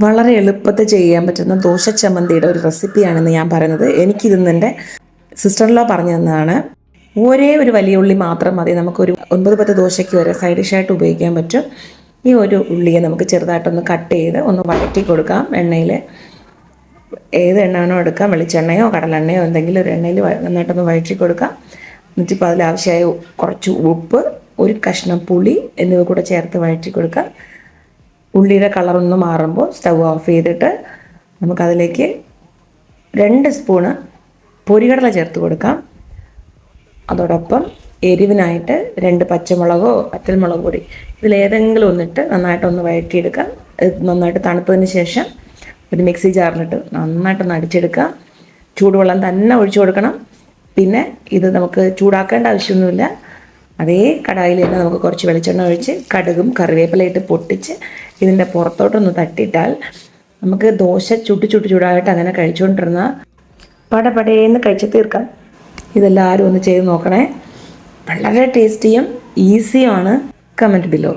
വളരെ എളുപ്പത്തിൽ ചെയ്യാൻ പറ്റുന്ന ദോശ ചമ്മന്തിയുടെ ഒരു റെസിപ്പിയാണെന്ന് ഞാൻ പറയുന്നത്. എനിക്കിതെന്ന് എൻ്റെ സിസ്റ്ററിലോ പറഞ്ഞു തന്നതാണ്. ഒരേ ഒരു വലിയ ഉള്ളി മാത്രം മതി, നമുക്കൊരു 9-10 ദോശയ്ക്ക് വരെ സൈഡ് ഡിഷായിട്ട് ഉപയോഗിക്കാൻ പറ്റും. ഈ ഒരു ഉള്ളിയെ നമുക്ക് ചെറുതായിട്ടൊന്ന് കട്ട് ചെയ്ത് ഒന്ന് വഴറ്റി കൊടുക്കാം എണ്ണയിൽ. ഏത് എണ്ണയാണോ എടുക്കാം, വെളിച്ചെണ്ണയോ കടലെണ്ണയോ എന്തെങ്കിലും ഒരു എണ്ണയിൽ നന്നായിട്ടൊന്ന് വഴറ്റി കൊടുക്കാം. എന്നിട്ടിപ്പോൾ അതിലാവശ്യമായ കുറച്ച് ഉപ്പ്, ഒരു കഷ്ണം പുളി എന്നിവ കൂടെ ചേർത്ത് വഴറ്റി കൊടുക്കാം. ഉള്ളിയുടെ കളറൊന്ന് മാറുമ്പോൾ സ്റ്റവ് ഓഫ് ചെയ്തിട്ട് നമുക്കതിലേക്ക് 2 സ്പൂണ് പൊരികടല ചേർത്ത് കൊടുക്കാം. അതോടൊപ്പം എരിവിനായിട്ട് 2 പച്ചമുളകോ വറ്റൽമുളക് പൊടി ഇതിലേതെങ്കിലും ഒന്നിട്ട് നന്നായിട്ടൊന്ന് വഴറ്റിയെടുക്കാം. നന്നായിട്ട് തണുത്തതിന് ശേഷം ഒരു മിക്സി ജാറിലിട്ട് നന്നായിട്ടൊന്ന് അടിച്ചെടുക്കാം. ചൂടുവെള്ളം തന്നെ ഒഴിച്ചു കൊടുക്കണം. പിന്നെ ഇത് നമുക്ക് ചൂടാക്കേണ്ട ആവശ്യമൊന്നുമില്ല. അതേ കടായിൽ തന്നെ നമുക്ക് കുറച്ച് വെളിച്ചെണ്ണ ഒഴിച്ച് കടുകും കറിവേപ്പിലയിട്ട് പൊട്ടിച്ച് ഇതിൻ്റെ പുറത്തോട്ടൊന്ന് തട്ടിയിട്ടാൽ നമുക്ക് ദോശ ചൂടായിട്ട് അങ്ങനെ കഴിച്ചുകൊണ്ടിരുന്ന പടപടേന്ന് കഴിച്ച് തീർക്കാം. ഇതെല്ലാവരും ഒന്ന് ചെയ്ത് നോക്കണേ. വളരെ ടേസ്റ്റിയും ഈസിയുമാണ്. Comment below.